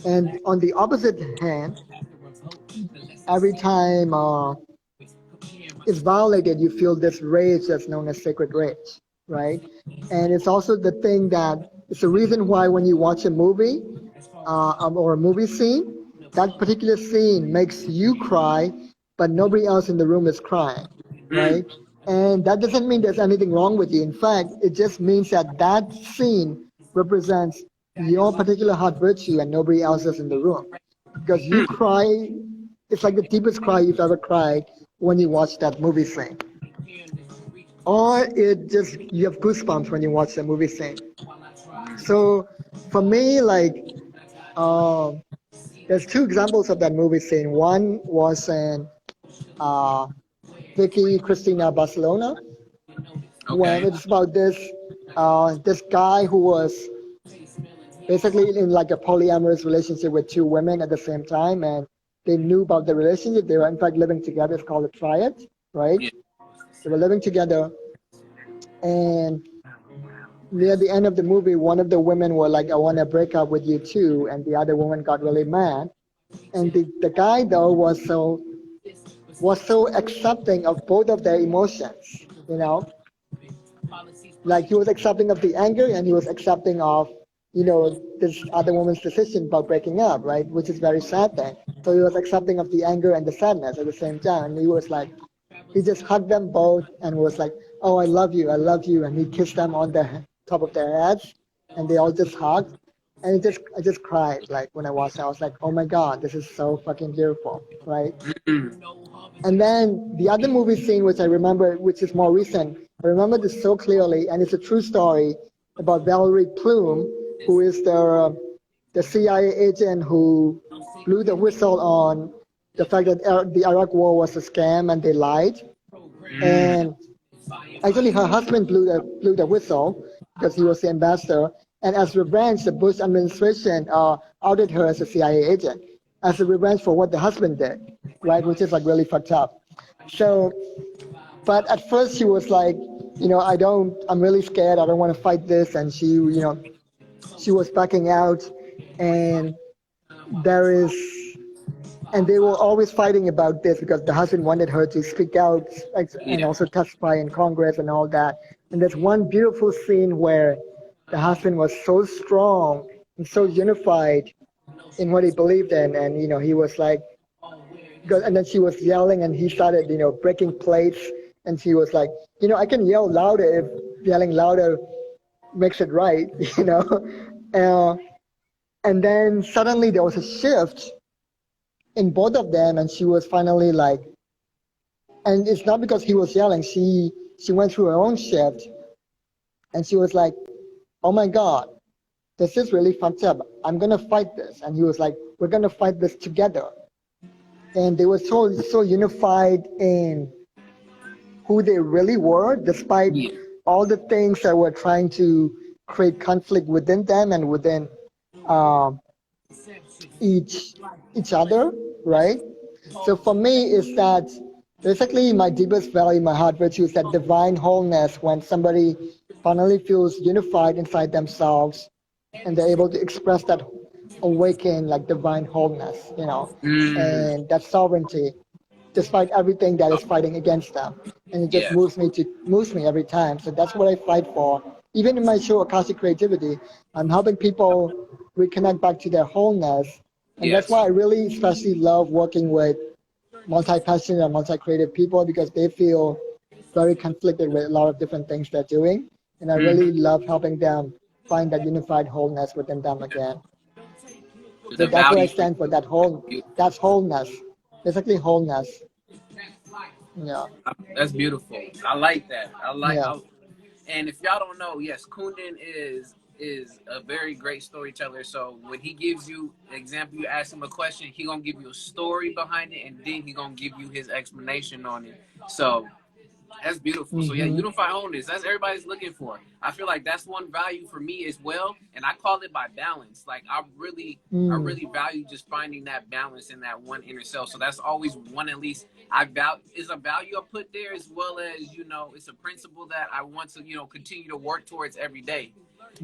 S4: and on the opposite hand, every time is violated, you feel this rage that's known as sacred rage, right? And it's also the thing that it's the reason why when you watch a movie or a movie scene, that particular scene makes you cry, but nobody else in the room is crying,
S1: Mm.
S4: right? And that doesn't mean there's anything wrong with you. In fact, it just means that that scene represents your particular heart virtue and nobody else is in the room. Because you cry, it's like the deepest cry you've ever cried when you watch that movie scene. Or it just, you have goosebumps when you watch the movie scene. So for me, like, uh, there's two examples of that movie scene. One was in uh, Vicky Cristina Barcelona, when
S1: Okay.
S4: it's about this guy who was basically in like a polyamorous relationship with two women at the same time, and they knew about the relationship. They were in fact living together. It's called a triad, right?
S1: Yeah.
S4: They were living together, and near the end of the movie, one of the women were like, "I want to break up with you too," and the other woman got really mad. And the guy though was so accepting of both of their emotions, like he was accepting of the anger and he was accepting of this other woman's decision about breaking up, right, which is very sad thing. So he was accepting of the anger and the sadness at the same time, and he was like, he just hugged them both and was like, oh, I love you, and he kissed them on the top of their heads, and they all just hugged. and I just cried like when I watched it. I was like, oh my god, this is so fucking beautiful, right?
S1: Mm.
S4: And then the other movie scene, which I remember, which is more recent, I remember this so clearly, and it's a true story about Valerie Plume, who is the CIA agent who blew the whistle on the fact that the Iraq War was a scam and they lied.
S1: Mm.
S4: And actually, her husband blew the whistle because he was the ambassador. And as revenge, the Bush administration outed her as a CIA agent as a revenge for what the husband did, right? Which is like really fucked up. So, but at first she was like, I'm really scared. I don't want to fight this. And she was backing out. And there is and they were always fighting about this because the husband wanted her to speak out and
S1: Yeah.
S4: also testify in Congress and all that. And there's one beautiful scene where the husband was so strong and so unified in what he believed in, and he was like, and then she was yelling, and he started breaking plates, and she was like, I can yell louder if yelling louder makes it right, uh, and then suddenly there was a shift in both of them, and she was finally like, and it's not because he was yelling. She went through her own shift, and she was like, "Oh my God, this is really fucked up. I'm gonna fight this." And he was like, "We're gonna fight this together." And they were so unified in who they really were, despite
S1: Yeah.
S4: all the things that were trying to create conflict within them and within um, each each other, right? So for me, is that basically my deepest value, my heart virtue is that divine wholeness when somebody finally feels unified inside themselves and they're able to express that awaken like divine wholeness,
S1: Mm.
S4: and that sovereignty despite everything that is fighting against them. And it just
S1: Yeah.
S4: moves me every time. So that's what I fight for. Even in my show Akashic Creativity, I'm helping people reconnect back to their wholeness. And that's why
S1: Yes.
S4: I really especially love working with multi-passionate and multi-creative people because they feel very conflicted with a lot of different things they're doing. And I really
S1: Mm-hmm.
S4: love helping them find that unified wholeness within them again. So
S1: The
S4: that's what I
S1: value for
S4: stand for, that whole,
S1: you.
S4: that's wholeness. Basically wholeness. Yeah.
S1: That's beautiful. I like that.
S4: Yeah.
S1: And if y'all don't know, yes, Kundin is a very great storyteller. So when he gives you an example, you ask him a question, he gonna give you a story behind it, and then he gonna give you his explanation on it. So that's beautiful. So yeah,
S4: Mm-hmm.
S1: unified wholeness. That's everybody's looking for. I feel like that's one value for me as well, and I call it by balance. Like I
S4: Mm.
S1: really value just finding that balance in that one inner self. So that's always one at least I value is a value I put there as well as it's a principle that I want to continue to work towards every day,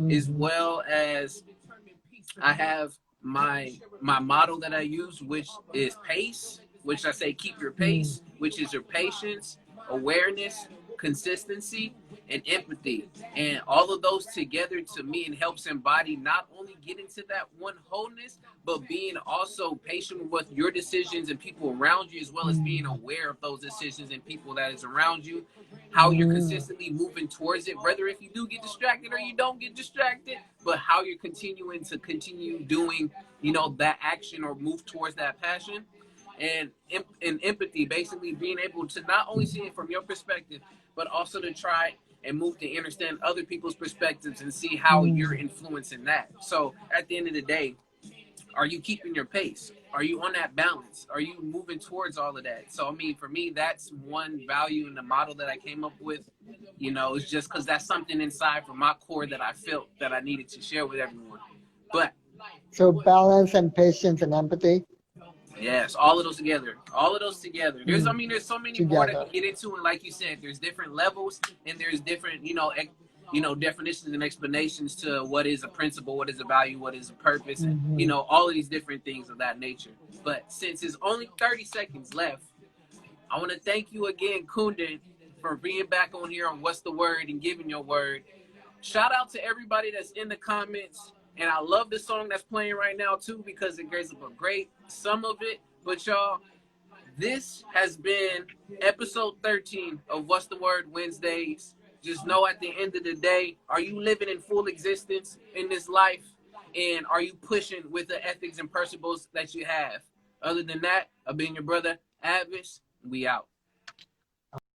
S1: as
S4: Mm-hmm.
S1: well as I have my model that I use, which is pace, which I say keep your
S4: Mm.
S1: pace, which is your patience, awareness, consistency, and empathy. And all of those together to me it helps embody not only get into that one wholeness, but being also patient with your decisions and people around you, as well as being
S4: Mm.
S1: aware of those decisions and people that is around you, how you're
S4: Mm.
S1: consistently moving towards it, whether if you do get distracted or you don't get distracted, but how you're continuing to continue doing, that action or move towards that passion. And empathy, basically being able to not only see it from your perspective, but also to try and move to understand other people's perspectives and see how you're
S4: Mm.
S1: influencing that. So at the end of the day, are you keeping your pace? Are you on that balance? Are you moving towards all of that? So I mean, for me, that's one value in the model that I came up with. It's just because that's something inside from my core that I felt that I needed to share with everyone. But
S4: So balance and patience and empathy.
S1: yes, all of those together. All of those together.
S4: Mm.
S1: There's so many more that
S4: Together.
S1: we get into, and like you said, there's different levels and there's different, definitions and explanations to what is a principle, what is a value, what is a purpose, and
S4: Mm-hmm.
S1: all of these different things of that nature. But since it's only 30 seconds left, I want to thank you again, Kundin, for being back on here on What's the Word and giving your word. Shout out to everybody that's in the comments. And I love the song that's playing right now too because it gives up a great some of it. But y'all, this has been episode 13 of What's the Word Wednesdays. Just know at the end of the day, are you living in full existence in this life? And are you pushing with the ethics and principles that you have? Other than that, I've been your brother, A.D.V.I.S. We out.